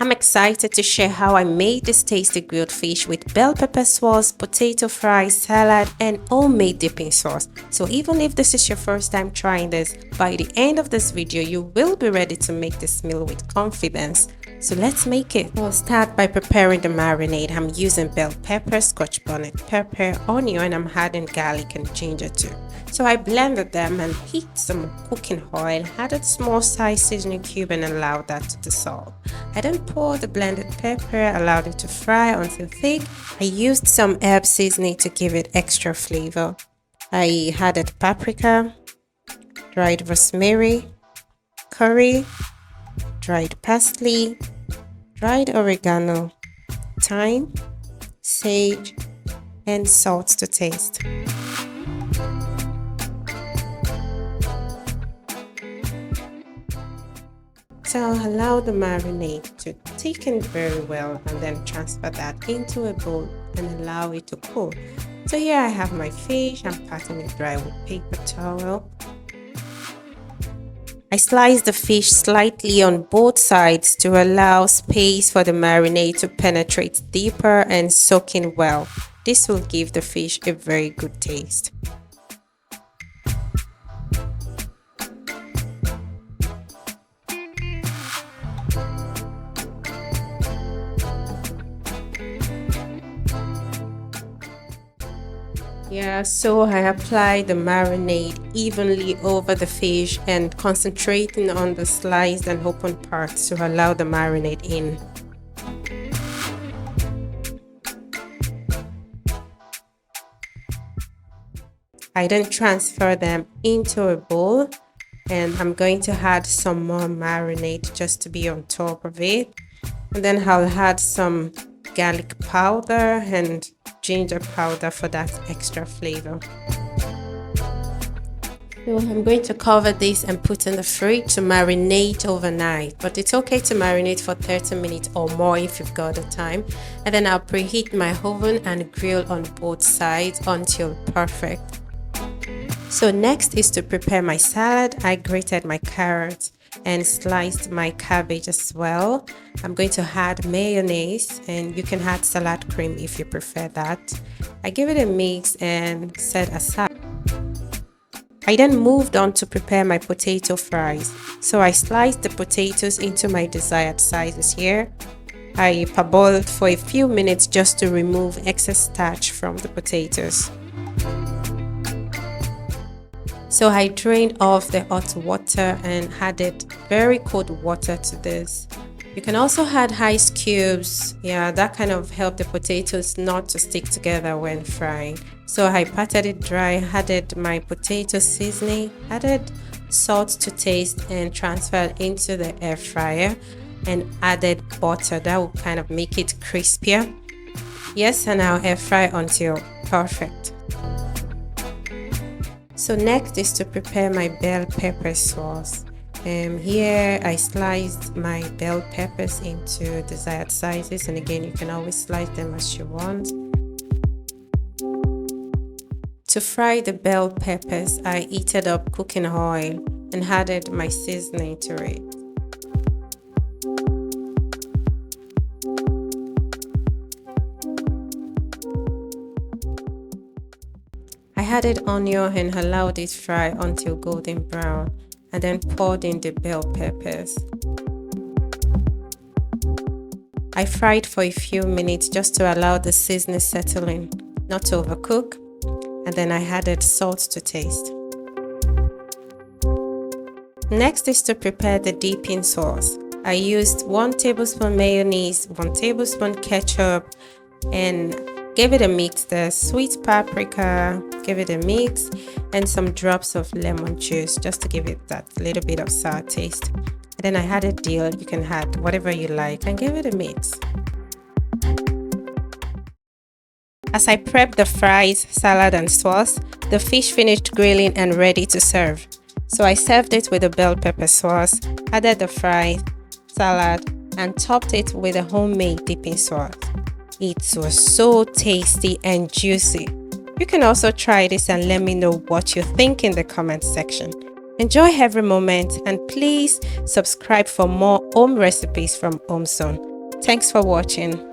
I'm excited to share how I made this tasty grilled fish with bell pepper sauce, potato fries, salad, and homemade dipping sauce. So even if this is your first time trying this, by the end of this video, you will be ready to make this meal with confidence. So let's make it. I'll start by preparing the marinade. I'm using bell pepper, scotch bonnet pepper, onion, and I'm adding garlic and ginger too. So I blended them and heat some cooking oil, added small size seasoning cube and allowed that to dissolve. I then poured the blended pepper, allowed it to fry until thick. I used some herb seasoning to give it extra flavor. I added paprika, dried rosemary, curry, dried parsley, dried oregano, thyme, sage, and salt to taste. So I'll allow the marinade to thicken very well and then transfer that into a bowl and allow it to cool. So here I have my fish. I'm patting it dry with paper towel. I slice the fish slightly on both sides to allow space for the marinade to penetrate deeper and soak in well. This will give the fish a very good taste. Yeah, so I apply the marinade evenly over the fish and concentrating on the sliced and open parts to allow the marinade in. I then transfer them into a bowl and I'm going to add some more marinade just to be on top of it. And then I'll add some garlic powder and ginger powder for that extra flavor. So I'm going to cover this and put in the fridge to marinate overnight, but it's okay to marinate for 30 minutes or more if you've got the time. And then I'll preheat my oven and grill on both sides until perfect. So next is to prepare my salad. I grated my carrots and sliced my cabbage as well. I'm going to add mayonnaise and you can add salad cream if you prefer that. I give it a mix and set aside. I then moved on to prepare my potato fries. So I sliced the potatoes into my desired sizes here. I parboiled for a few minutes just to remove excess starch from the potatoes. So I drained off the hot water and added very cold water to this. You can also add ice cubes. Yeah, that kind of helped the potatoes not to stick together when frying. So I patted it dry, added my potato seasoning, added salt to taste and transferred into the air fryer and added butter. That will kind of make it crispier. Yes, and I'll air fry until perfect. So next is to prepare my bell pepper sauce. Here I sliced my bell peppers into desired sizes, and again you can always slice them as you want. To fry the bell peppers, I heated up cooking oil and added my seasoning to it. I added onion and allowed it fry until golden brown, and then poured in the bell peppers. I fried for a few minutes just to allow the seasoning settle in, not to overcook, and then I added salt to taste. Next is to prepare the dipping sauce. I used 1 tablespoon mayonnaise, 1 tablespoon ketchup, and gave it a mix. The sweet paprika, give it a mix, and some drops of lemon juice just to give it that little bit of sour taste. And then I added dill. You can add whatever you like and give it a mix. As I prepped the fries, salad, and sauce, the fish finished grilling and ready to serve. So I served it with the bell pepper sauce, added the fries, salad, and topped it with a homemade dipping sauce. It was so tasty and juicy. You can also try this and let me know what you think in the comment section. Enjoy every moment and please subscribe for more home recipes from Home Zone. Thanks for watching.